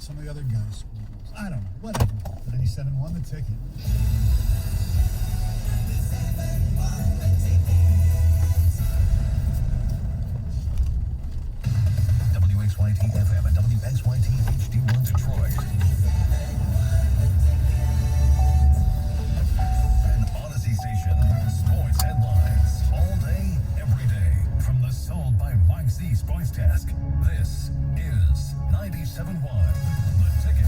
some of the other guys. I don't know. Whatever. 97 won the ticket. WXYT FM and WXYT HD1 Detroit. An Odyssey station. Sports headlines. All day, every day. From the Sold by Mike Z Sports Desk. This is 97.1 The Ticket.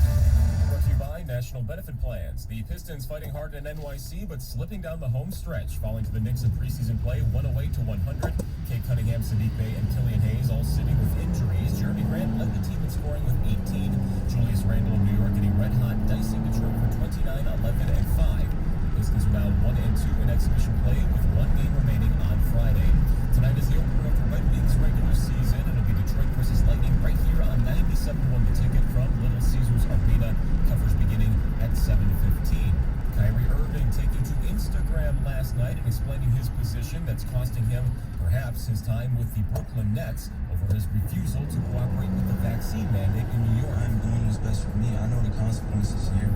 Brought to you by National Benefit Plans. The Pistons fighting hard in NYC, but slipping down the home stretch, falling to the Knicks in preseason play, 108-100. Kate Cunningham, Sadiq Bey, and Killian Hayes all sitting with injuries. Jeremy Grant led the team in scoring with 18. Julius Randle of New York getting red hot, dicing Detroit for 29, 11, and 5. The Pistons are now 1-2 in exhibition play with one game remaining on Friday. Tonight is the opener of the Red Wings regular season. It'll be Detroit versus Lightning right here on 97.1 The Ticket from Little Caesars Arena. Coverage beginning at 7:15. Kyrie Irving taking to Instagram last night and explaining his position that's costing him perhaps his time with the Brooklyn Nets over his refusal to cooperate with the vaccine mandate in New York. I'm doing what's best for me. I know the consequences here,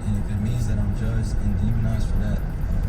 and if it means that I'm judged and demonized for that,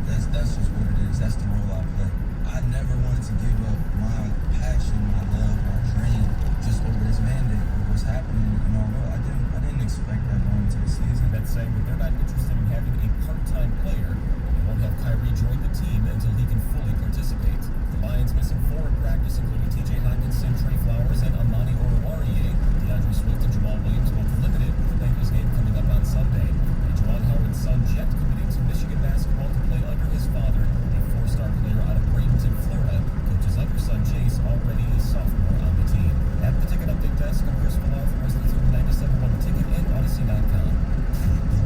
that's just what it is. That's the role I play. I never wanted to give up my passion, my love, my dream just over this mandate of what's happening in our world. I didn't expect that going into the season. That's saying that they're not interested in having a part-time player. They won't have Kyrie join the team until he can fully participate. The Lions missing 4 in practice, including TJ Hawkinson, Trey Flowers, and Amani Oruwariye. DeAndre Swift and Jamal Williams both limited for the Bengals game coming up on Sunday. And Juwan Howard's son, Jet, committing to Michigan basketball to play under his father, a 4-star player out of Bradenton, Florida. Coaches other son, Chase, already a sophomore on the team. At the Ticket Update Desk, I'm Chris Villar from the rest of the team at 97.1 The Ticket and Odyssey.com.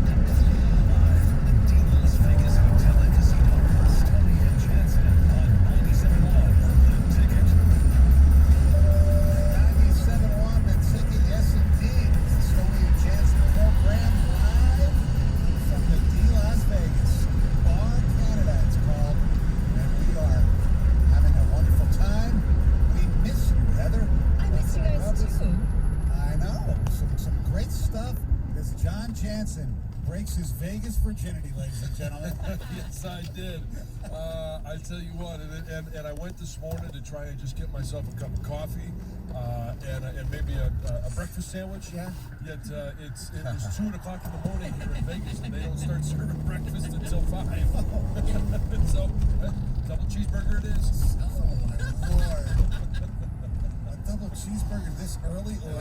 Live from the Dean Las Vegas Hotel and Casino. Tony and Jansen on 97.1 The Ticket. 97.1 The Ticket, yes indeed. It's the Stony and Jansen program live from the D Las Vegas Bar Canada, it's called. And we are having a wonderful time. We miss you, Heather. I miss you guys too. I know. Some great stuff as John Jansen breaks his Vegas virginity, ladies and gentlemen. Yes, I did. I tell you what, and I went this morning to try and just get myself a cup of coffee and maybe a breakfast sandwich. Yeah. Yet it's 2 o'clock in the morning here in Vegas, and they don't start serving breakfast until 5. So, a double cheeseburger it is. Oh my Lord. A double cheeseburger this early or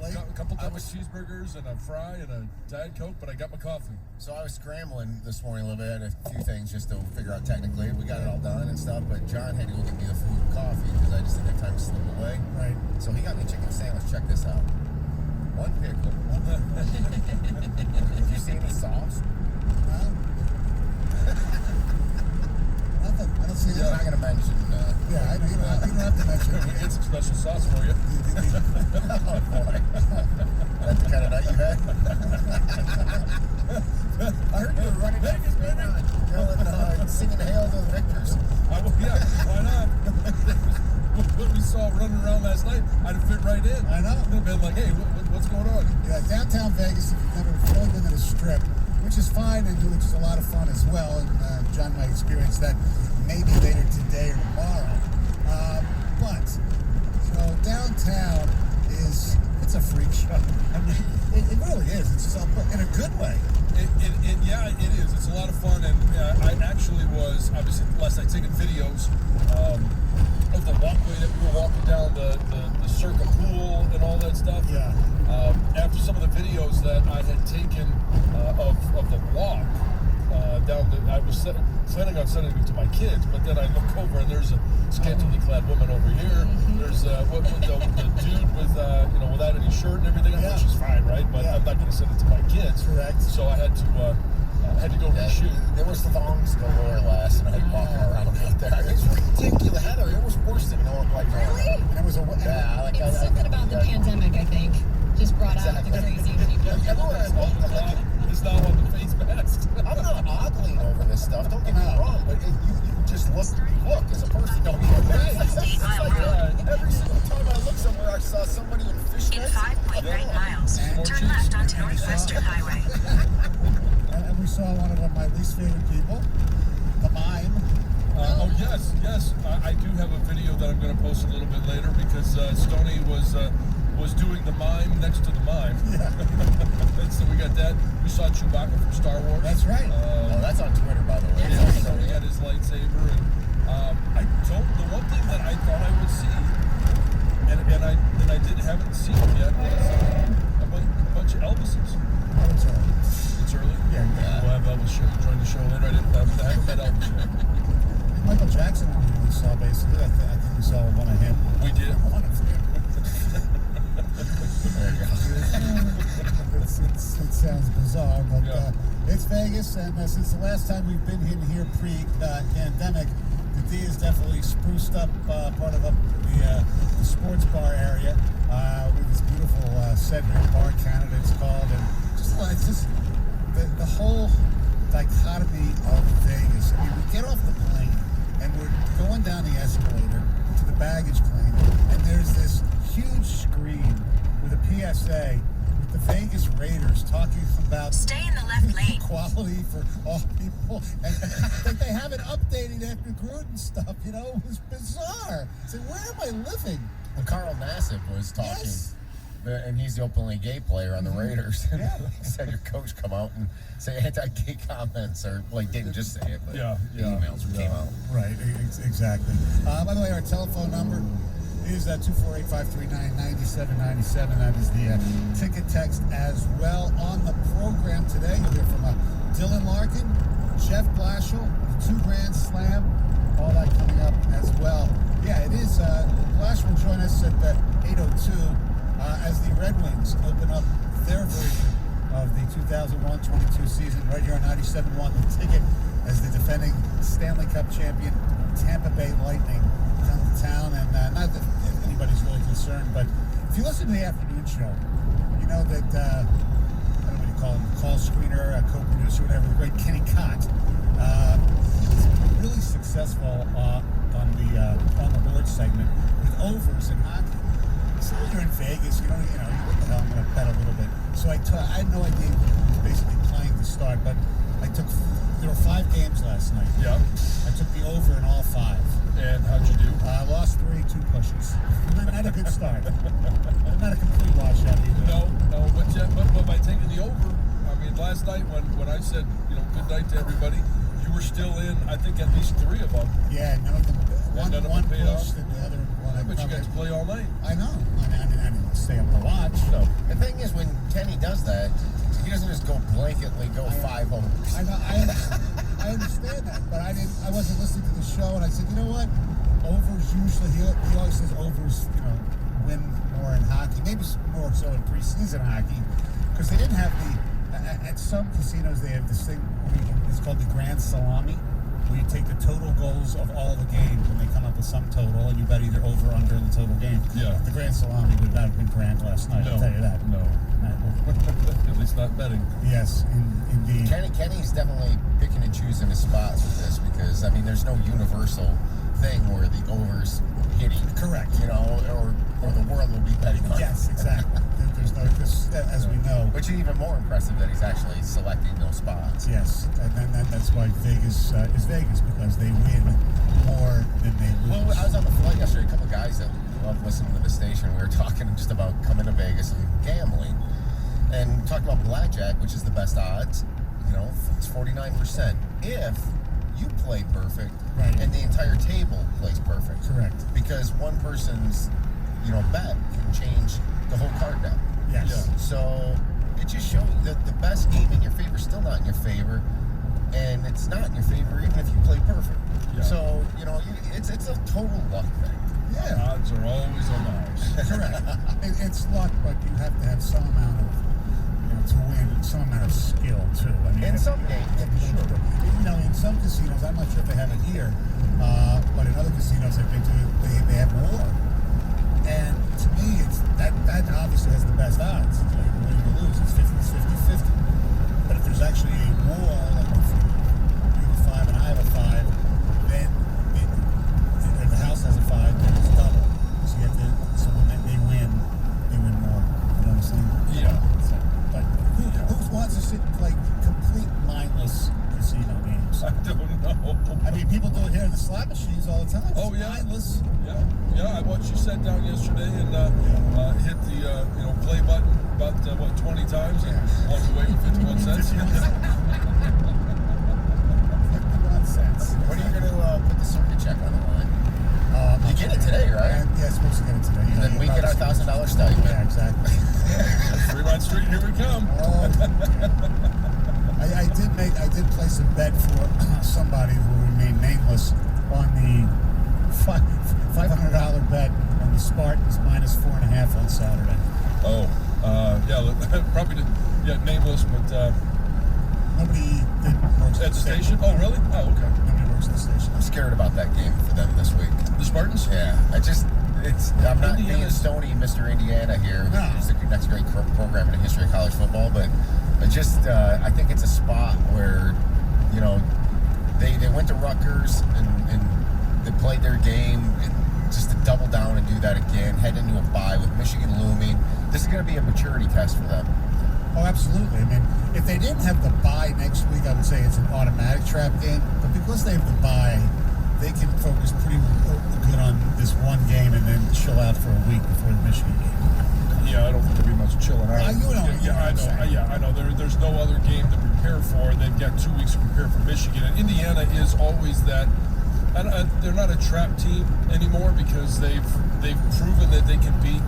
late? A couple double cheeseburgers and a fry and a Diet Coke, but I got my coffee. So I was scrambling this morning a little bit, a few things just to figure out technically. We got it all done and stuff, but John had to go get me the food and coffee because I just didn't have time to slip away. Right. So he got me a chicken sandwich. Check this out. 1 pickle. Did you see any sauce? Nothing. I don't see I'm not that. going to mention. Yeah, I know. You don't have to mention We it. get some special sauce for you. Oh boy. That's the kind of night you had. I heard you were running Vegas, baby. yelling, singing Hail to the Victors. Yeah, why not? What we saw running around last night, I'd have fit right in. I know. I'd have been like, hey, what's going on? Yeah, downtown Vegas, if you've never really been to the Strip, which is fine and which is a lot of fun as well, and John might experience that maybe later today or tomorrow. But, you know, downtown it's a freak show. I mean, it really is. It's just in a good way. Yeah, it is. It's a lot of fun, and I actually was, obviously, last night taking videos of the walkway that we were walking down, the Circa pool and all that stuff. Yeah. After some of the videos that I had taken of the walk down I was planning on sending them to my kids, but then I look over and there's a scantily clad woman over here. There's the dude with without any shirt and everything, Yeah. which is fine, right? But Yeah. I'm not going to send it to my kids. Correct. So I had to go reshoot. There was thongs galore last night walking around out there. It's ridiculous. Heather, it was worse than North like Really? And it was a Yeah, like It's something about the pandemic, I think, just brought out the Exactly. crazy people. Everyone I walk It's not on the face mask. I'm not ogling over this stuff. Don't get me wrong, but you just look as a person. Don't be every single time I look somewhere, I saw somebody in fishnets. In 5.9 miles, More turn cheese. left on Western Highway. And we saw one of my least favorite people, the mime. Oh yes. I do have a video that I'm going to post a little bit later because Stoney was doing the mime next to the mime. Yeah. So we got that. We saw Chewbacca from Star Wars. That's right. Oh, that's on Twitter, by the way. Yeah, so he had his lightsaber, and the one thing that I thought I would see, and I haven't seen it yet, was a bunch of Elvises. Oh, it's all right. It's early. Yeah. We'll have Elvis join the show later. I haven't met Elvis yet. Michael Jackson, we saw basically. I think we saw one of him. We did. One of him. There you go. It sounds bizarre, but Yeah. it's Vegas, and since the last time we've been in here pre-pandemic, the D is definitely spruced up part of the sports bar area with this beautiful Cedric Bar Canada, it's called, and it's just the whole dichotomy of Vegas. I mean, we get off the plane, and we're going down the escalator to the baggage claim, and there's this huge screen with a PSA with the Vegas Raiders talking about Stay in the left lane. equality for all people, and like they haven't updated after Gruden stuff. You know, it was bizarre. So where am I living? Well, Carl Nassib was talking, Yes. and he's the openly gay player on the Raiders. And Yeah. he said your coach come out and say anti-gay comments, or like didn't just say it, but Yeah. the emails came out. Right, exactly. By the way, our telephone number is 248-539-9797. That is the ticket text as well. On the program today, you'll hear from Dylan Larkin, Jeff Blashill, the 2 Grand Slam, all that coming up as well. Yeah, it is. Blash will join us at 8:02 as the Red Wings open up their version of the 2001-22 season right here on 97.1 The Ticket as the defending Stanley Cup champion Tampa Bay Lightning come to town. And not that anybody's really concerned, but if you listen to the afternoon show, you know that, I don't know what you call him, call screener, co-producer, whatever, the great Kenny Cott, is really successful on the board segment with overs in hockey. So when you're in Vegas, you know, what the hell, I'm going to bet a little bit. So I had no idea who was basically playing to start, but there were 5 games last night. Yeah. I took the over in all 5. And how'd you do? I lost 3, 2 pushes. Not a good start. Not a complete washout either. No, but by taking the over, I mean, last night when I said, good night to everybody, you were still in, I think, at least 3 of them. Yeah, none of them. None of them One paid off? pushed and the other one. I bet you got to play all night. I know. I didn't stay up to watch. No. The thing is, when Kenny does that, he doesn't just go blanketly go 5 overs. I know. I understand that, but I wasn't listening to the show, and I said, you know what? Overs usually, he always says overs, win more in hockey, maybe more so in preseason hockey, because they didn't have at some casinos they have this thing, it's called the Grand Salami, where you take the total goals of all the games and they come up with some total, and you bet either over or under in the total game. Yeah. The Grand Salami would not have been grand last night, I'll tell you that. No. At least not betting. Yes, indeed. Kenny's definitely picking and choosing his spots with this because, I mean, there's no universal thing where the over's hitting. Correct. Or the world will be betting on it. Yes, exactly. There's no, as we know. Which is even more impressive that he's actually selecting those spots. Yes, and that's why Vegas is Vegas, because they win more than they lose. Well, I was on the flight yesterday. A couple of guys that love listening to the station. We were talking just about coming to Vegas and gambling, and talking about blackjack, which is the best odds. It's 49% if you play perfect, Right. and the entire table plays perfect. Correct. Because one person's bet can change the whole card down. Yes. Yeah. So it just shows that the best game in your favor is still not in your favor, and it's not in your favor even if you play perfect. Yeah. So it's a total luck thing. Yeah, Odds are always on the house. correct. It's luck, but you have to have some amount of, to win, some amount of skill too. I mean, In some games, sure. in some casinos, I'm not sure if they have it here, but in other casinos I've been to, they have war. And to me, it's that obviously has the best odds. If you win or lose, it's 50-50. But if there's actually a war, like if you have a 5 and I have a 5, then if the house has a 5, then it's double. So you have to. So when they win more. You know what I'm saying? Yeah. So, but sit and play complete mindless casino games? I don't know. I mean, people do it here in the slot machines all the time. Oh, It's yeah? mindless. Yeah. I watched you sat down yesterday and hit the play button about 20 times and walked away with 51 cents. 51 cents. When are you going to put the circuit check on the line? You get it today, right? Yeah, supposed to get it today. And then we get our $1,000 stipend. Yeah, exactly. Fremont Street, here we come. I did place a bet for somebody who will remain nameless on the $500 bet on the Spartans minus 4.5 on Saturday. Oh, probably didn't. Yeah, nameless, but Nobody works at the station. Oh, really? Oh, okay. Nobody works at the station. I'm scared about that game for them this week. The Spartans? Yeah, I'm not being Indiana's- Stony Mr. Indiana here. No. It's the next great program in the history of college football, but I think it's a spot where, they went to Rutgers and they played their game. Just to double down and do that again, head into a bye with Michigan looming. This is going to be a maturity test for them. Oh, absolutely. I mean, if they didn't have the bye next week, I would say it's an automatic trap game. But because they have the bye, they can focus pretty good on this one game and then chill out for a week before the Michigan game. Yeah, I don't think there'll be much chilling out. You know what I I'm know. saying. I know. There's no other game to prepare for. They've got 2 weeks to prepare for Michigan. And Indiana is always that. And they're not a trap team anymore because they've proven that they can beat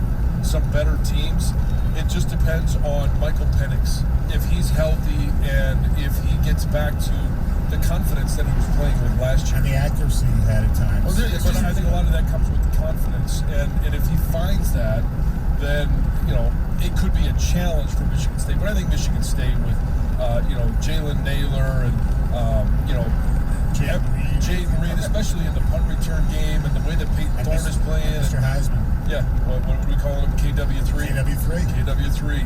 some better teams. It just depends on Michael Penix. If he's healthy and if he gets back to the confidence that he was playing with last year. And the accuracy he had at times. Well, but I think a lot of that comes with the confidence. And if he finds that, then, it could be a challenge for Michigan State. But I think Michigan State with, Jalen Naylor and, Jaden Reed, especially in the punt return game and the way that Peyton Thorne is playing. Mr. Heisman. Yeah, what are we calling him? KW3? KW3. KW3.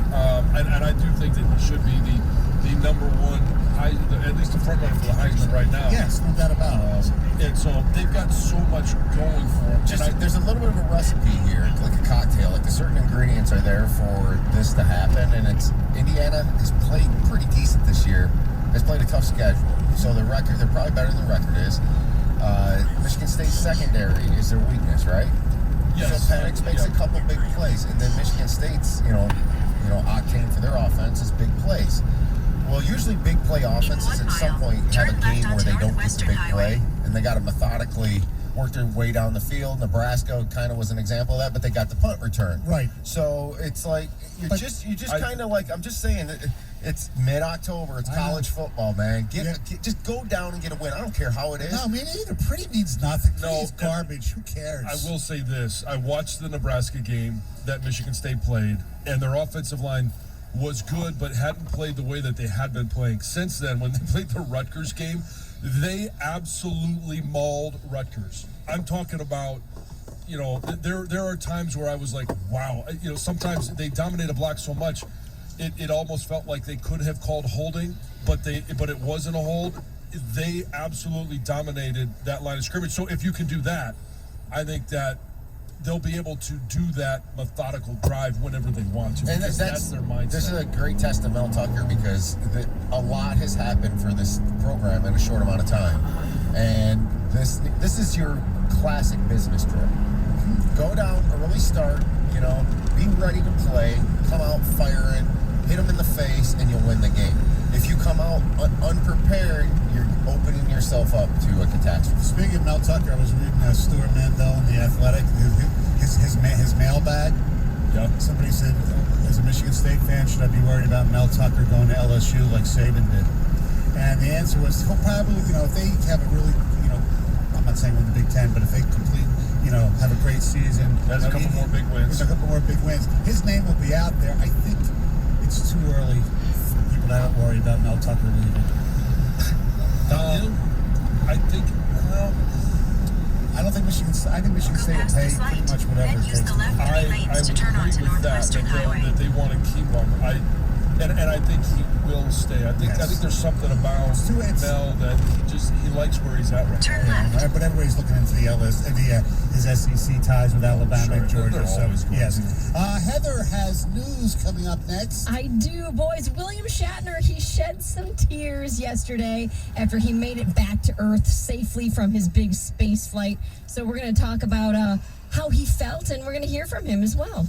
And I do think that he should be the number one, at least the front runner for the Heisman right now. Yes, no doubt about it. And so they've got so much going for them. There's a little bit of a recipe here, like a cocktail. Like the certain ingredients are there for this to happen, and Indiana has played pretty decent this year. Has played a tough schedule, so they're probably better than the record is. Michigan State's secondary is their weakness, right? Yes. So Penix makes a couple big plays, and then Michigan State's octane for their offense is big plays. Well, usually big play offenses at some point have a game where they don't get the big play, and they got to methodically work their way down the field. Nebraska kind of was an example of that, but they got the punt return. Right. So it's like you just kind of like, I'm just saying that it's mid-October. It's college football, man. Just go down and get a win. I don't care how it is. No, me neither. Pretty means nothing. No, Pretty's garbage. Who cares? I will say this. I watched the Nebraska game that Michigan State played, and their offensive line was good, but hadn't played the way that they had been playing. Since then, when they played the Rutgers game, they absolutely mauled Rutgers. I'm talking about, there are times where I was like, wow. Sometimes they dominate a block so much, it almost felt like they could have called holding, but it wasn't a hold. They absolutely dominated that line of scrimmage. So if you can do that, I think that they'll be able to do that methodical drive whenever they want to. And Because that's their mindset. This is a great test of Mel Tucker because a lot has happened for this program in a short amount of time. And this is your classic business trip. Go down, early start, be ready to play, come out firing, hit them in the face, and you'll win the game. If you come out unprepared, you're opening yourself up to a catastrophe. Speaking of Mel Tucker, I was reading Stuart Mandel in The Athletic, his mailbag. Yeah. Somebody said, as a Michigan State fan, should I be worried about Mel Tucker going to LSU like Saban did? And the answer was, he'll probably, if they have a really, I'm not saying win the Big Ten, but if they complete, have a great season. Has a couple more big wins. A couple more big wins. His name will be out there. I think it's too early for people to worry about Mel Tucker leaving. I think, I don't think Michigan State will pay pretty much whatever it takes. I would agree with that they want to keep him. And I think he will stay. I think there's something about Mel that he likes where he's at right now. Right, but everybody's looking into his SEC ties with Alabama and Georgia. So yes, Heather has news coming up next. I do, boys. William Shatner, he shed some tears yesterday after he made it back to Earth safely from his big space flight. So we're going to talk about how he felt, and we're going to hear from him as well.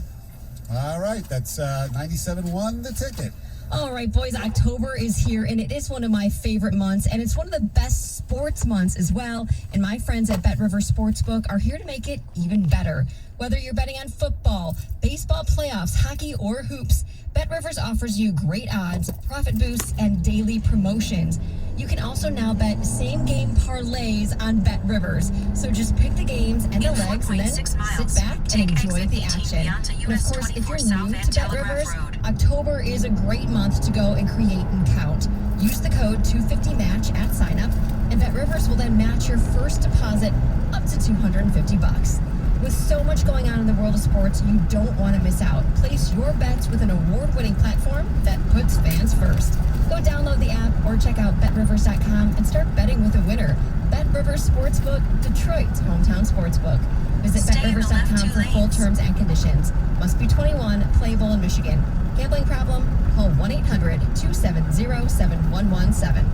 All right, that's 97.1 The Ticket. All right, boys, October is here, and it is one of my favorite months, and it's one of the best sports months as well. And my friends at Bet Rivers Sportsbook are here to make it even better. Whether you're betting on football, baseball playoffs, hockey, or hoops, Bet Rivers offers you great odds, profit boosts, and daily promotions. You can also now bet same-game parlays on Bet Rivers. So just pick the games and the legs, and then sit back and enjoy the action. And of course, if you're new to Bet Rivers, October is a great month to go and create and count. Use the code 250MATCH at sign-up, and Bet Rivers will then match your first deposit up to $250. With so much going on in the world of sports, you don't want to miss out. Place your bets with an award-winning platform that puts fans first. Go download the app or check out BetRivers.com and start betting with a winner. Bet Rivers Sportsbook, Detroit's hometown sportsbook. Visit BetRivers.com for full terms and conditions. Must be 21, playable in Michigan. Gambling problem? Call 1-800-270-7117.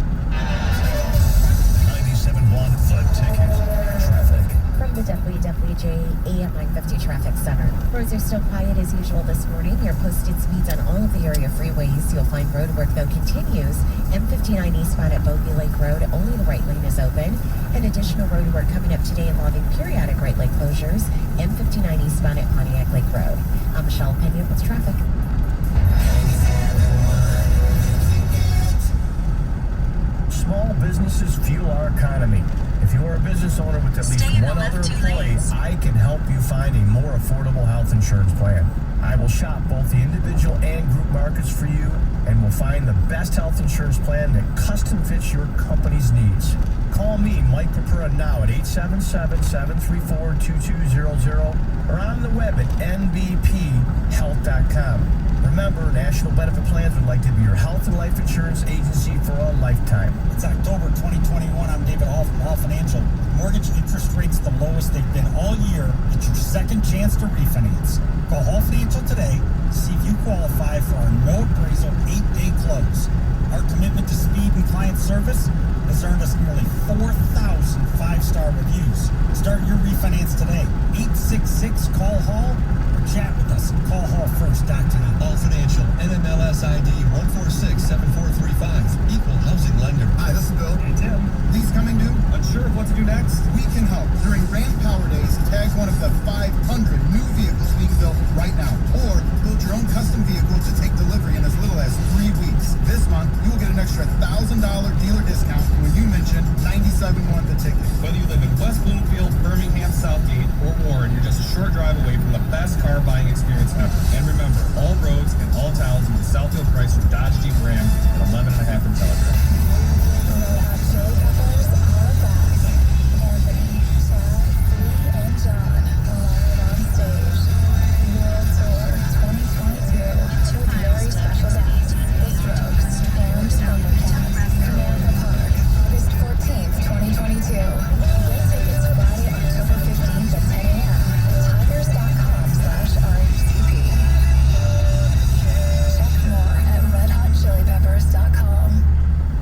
97.1 The Ticket. Traffic. From the WWJA at 950 Traffic Center. Roads are still quiet as usual this morning. Your posted speeds on all of the area freeways. You'll find road work, though, continues. M59 eastbound at Bogey Lake Road, only the right lane is open. And additional road work coming up today involving periodic right lane closures. M59 eastbound at Pontiac Lake Road. I'm Michelle Pena with traffic. Small businesses fuel our economy. If you're a business owner with at least one other employee, I can help you find a more affordable health insurance plan. I will shop both the individual and group markets for you, and will find the best health insurance plan that custom fits your company's needs. Call me, Mike Papura, now at 877-734-2200 or on the web at nbphealth.com. Remember, National Benefit Plans would like to be your health and life insurance agency for a lifetime. It's October 2021. I'm David Hall from Hall Financial. Mortgage interest rates the lowest they've been all year. It's your second chance to refinance. Call Hall Financial today. See if you qualify for our no appraisal 8-day close. Our commitment to speed and client service has earned us nearly 4,000 five-star reviews. Start your refinance today. 866-CALL-HALL or chat with us at callhallfirst.com. Hall Financial, NMLS ID 1467435. Equal housing lender. Hi, this is Bill. Hey, Tim. Lease coming due? Unsure of what to do next? We can help. During Grand Power Days, tag one of the 500 new vehicles being built right now. Or build your own custom vehicle to take delivery in as little as 3 weeks. This month, you will get an extra $1,000 dealer discount when you mention 97.1 The Ticket. Whether you live in West Bloomfield, Birmingham, Southgate, or Warren, you're just a short drive away from the best car buying experience ever. And remember, all roads and all towns with the Southfield Chrysler Dodge Jeep Ram at 11.5 Intelligent.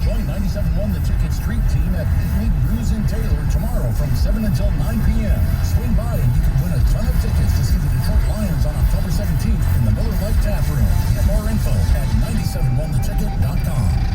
Join 97.1 The Ticket Street Team at Picnic Brews in Taylor tomorrow from 7 until 9 p.m. Swing by and you can win a ton of tickets to see the Detroit Lions on October 17th in the Miller Lite Tap Room. Get more info at 971theticket.com.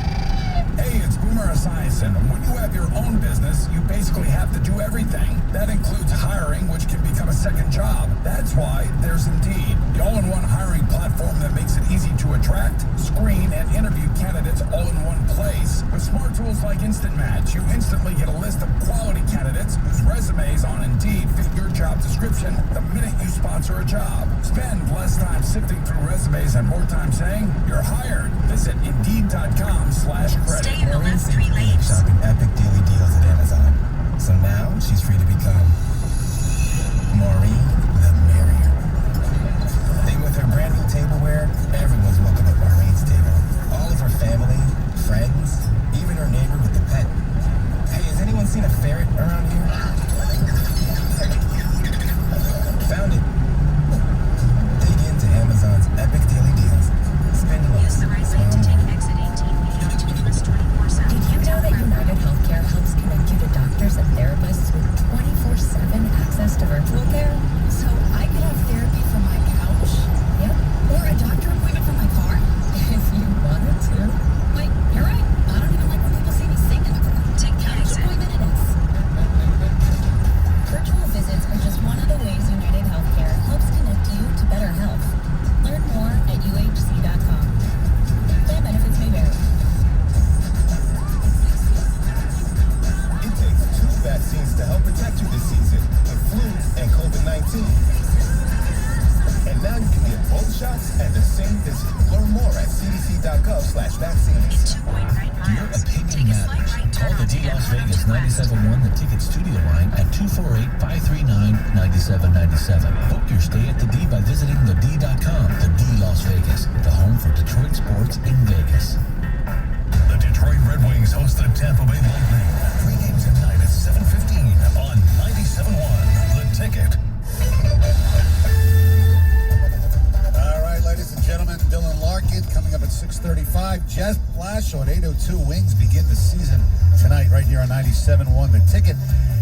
Hey, it's Boomer Esiason. When you have your own business, you basically have to do everything. That includes hiring, which can become a second job. That's why there's Indeed, the all-in-one hiring platform that makes it easy to attract, screen, and interview candidates all in one place. With smart tools like Instant Match, you instantly get a list of quality candidates whose resumes on Indeed fit your job description the minute you sponsor a job. Spend less time sifting through resumes and more time saying you're hired. Visit Indeed.com/credit. Stay in the left 3 lanes. Shopping epic daily deals at Amazon. So now she's free to become Maureen the Merrier. And with her brand new tableware, everyone's welcome at Maureen's table. 97.1 The Ticket studio line at 248-539-9797. Book your stay at the D by visiting thed.com. The D Las Vegas, the home for Detroit sports in Vegas. The Detroit Red Wings host the Tampa Bay Lightning. Pre-game tonight at 7:15 on 97.1 The Ticket. All right, ladies and gentlemen, Dylan Larkin coming up at 6:35. Jeff Blashill at 8:02. Wings begin the season tonight right here on 97.1 The Ticket.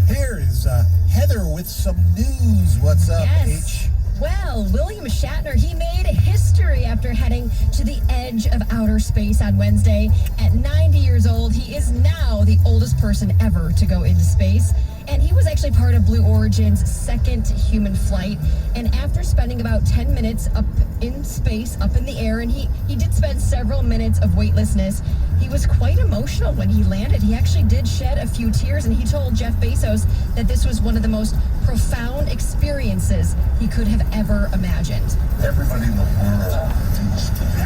Here is Heather with some news. What's up, Yes. Well, William Shatner, he made history after heading to the edge of outer space on Wednesday. At 90 years old, he is now the oldest person ever to go into space. And he was actually part of Blue Origin's second human flight. And after spending about 10 minutes up in space, up in the air, and he did spend several minutes of weightlessness, he was quite emotional when he landed. He actually did shed a few tears, and he told Jeff Bezos that this was one of the most profound experiences he could have ever imagined. Everybody in the world needs to be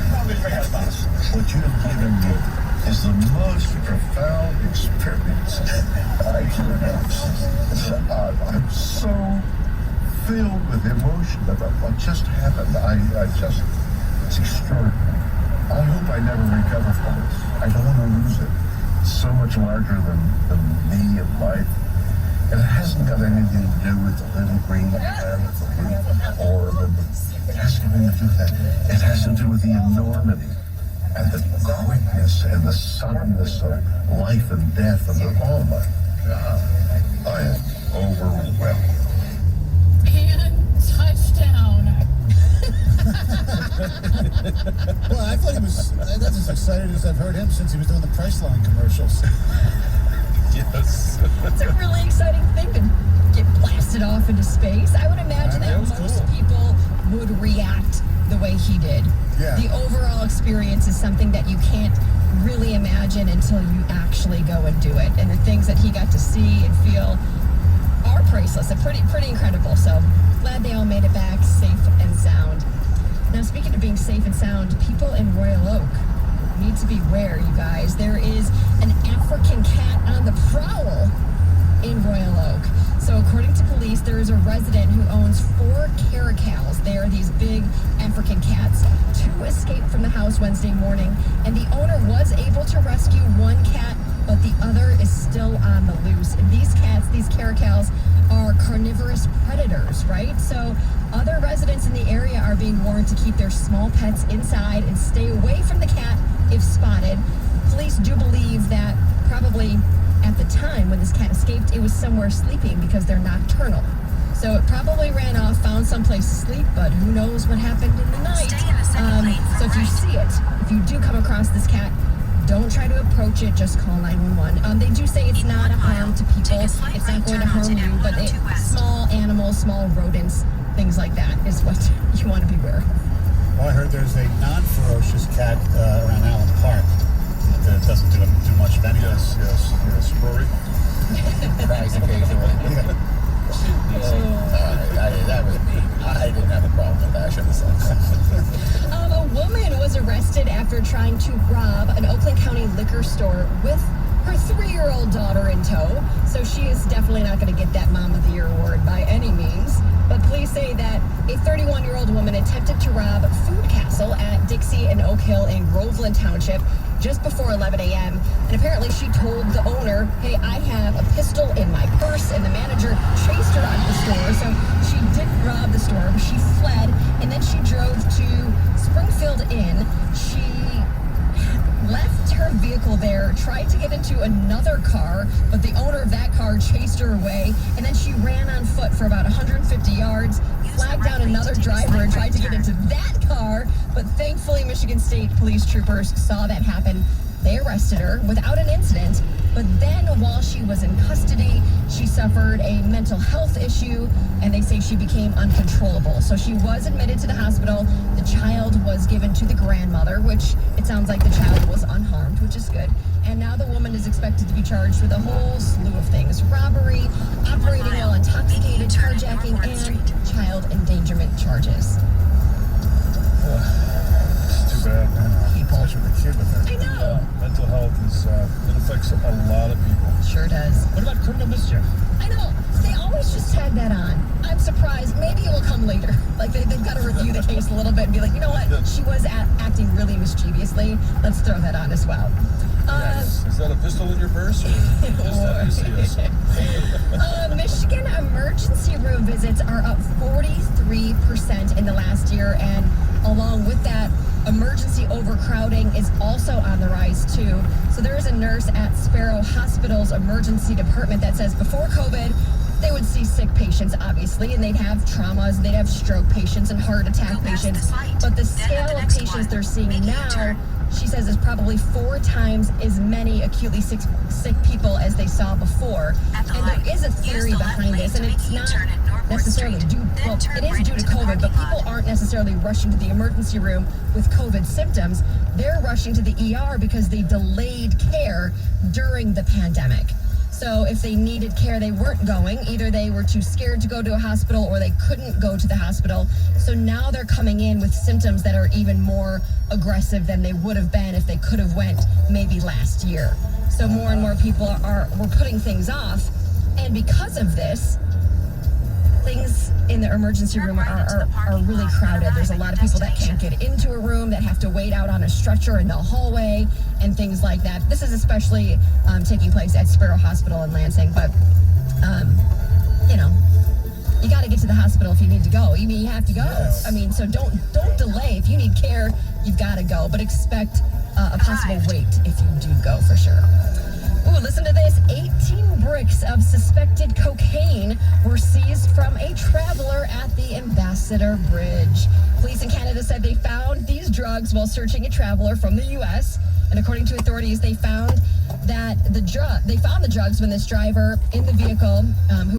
us. What you have given me is the most profound experience I can imagine. I'm so filled with emotion about what just happened. It's extraordinary. I hope I never recover from it. I don't want to lose it. It's so much larger than me and life. And it hasn't got anything to do with the little green man with the blue orb. It has nothing to do with that. It has to do with the enormity and the greatness and the suddenness of life and death. And oh my God, I am overwhelmed. And touchdown. Well, I thought that's as excited as I've heard him since he was doing the Priceline commercials. Yes. It's a really exciting thing to get blasted off into space. I would imagine that most people would react the way he did. Yeah. The overall experience is something that you can't really imagine until you actually go and do it. And the things that he got to see and feel are priceless. They're pretty incredible. So glad they all made it back safe and sound. Now, speaking of being safe and sound, people in Royal Oak need to beware, you guys. There is an African cat on the prowl in Royal Oak. So according to police, there is a resident who owns 4 caracals. They are these big African cats. 2 escaped from the house Wednesday morning, and the owner was able to rescue 1 cat, but the other is still on the loose. And these cats, these caracals, are carnivorous predators, right? So other residents in the area are being warned to keep their small pets inside and stay away from the cat if spotted. Police do believe that probably at the time when this cat escaped, it was somewhere sleeping because they're nocturnal. So it probably ran off, found someplace to sleep, but who knows what happened in the night. So if you see it, if you do come across this cat, don't try to approach it, just call 911. They do say it's not a harm to people. It's not going to harm you, but small animals, small rodents, things like that is what you want to beware of. Well, I heard there's a non-ferocious cat around Allen Park that doesn't do much of anything. Yes. Rory? Cries occasionally. That was me. I didn't have a problem with that. I shouldn't have said that. A woman was arrested after trying to rob an Oakland County liquor store with her 3-year-old daughter in tow. So she is definitely not going to get that Mom of the Year award by any means. But police say that a 31-year-old woman attempted to rob Food Castle at Dixie and Oak Hill in Groveland Township just before 11 a.m. And apparently she told the owner, hey, I have a pistol in my purse. And the manager chased her out of the store. So she didn't rob the store, but she fled. And then she drove to Springfield Inn. She left her vehicle there, tried to get into another car, but the owner of that car chased her away, and then she ran on foot for about 150 yards, flagged down another driver and tried to get into that car, but thankfully Michigan State police troopers saw that happen. They arrested her without an incident, but then while she was in custody, she suffered a mental health issue, and they say she became uncontrollable. So she was admitted to the hospital. The child was given to the grandmother, which it sounds like the child was unharmed, which is good. And now the woman is expected to be charged with a whole slew of things: robbery, operating while intoxicated, carjacking, and child endangerment charges. It's too bad, man. Especially with the kid with her. I know. mental health is it affects a lot of people. Sure does. What about criminal mischief? I know. They always just tag that on. I'm surprised. Maybe it will come later. Like they've got to review the case a little bit and be like, you know what? She was acting really mischievously. Let's throw that on as well. Is that a pistol in your purse or just that you see us? Michigan emergency room visits are up 43% in the last year, and along with that, emergency overcrowding is also on the rise too. So there is a nurse at Sparrow Hospital's emergency department that says before COVID, they would see sick patients, obviously, and they'd have traumas, they'd have stroke patients and heart attack patients. But the scale of patients they're seeing now, she says, is probably 4 times as many acutely sick people as they saw before. And there is a theory behind this, and it's not necessarily due, well, it is due to COVID, but people aren't necessarily rushing to the emergency room with COVID symptoms. They're rushing to the ER because they delayed care during the pandemic. So if they needed care, they weren't going. Either they were too scared to go to a hospital or they couldn't go to the hospital. So now they're coming in with symptoms that are even more aggressive than they would have been if they could have went maybe last year. So more and more people we're putting things off. And because of this, things in the emergency room are really crowded. There's a lot of people that can't get into a room, that have to wait out on a stretcher in the hallway and things like that. This is especially taking place at Sparrow Hospital in Lansing, but you got to get to the hospital if you need to go. You mean you have to go. Yes. I mean, so don't delay. If you need care, you've got to go, but expect a possible wait if you do go for sure. Ooh, listen to this. 18 bricks of suspected cocaine were seized from a traveler at the Ambassador Bridge. Police in Canada said they found these drugs while searching a traveler from the U.S. And according to authorities, they found the drugs when this driver in the vehicle who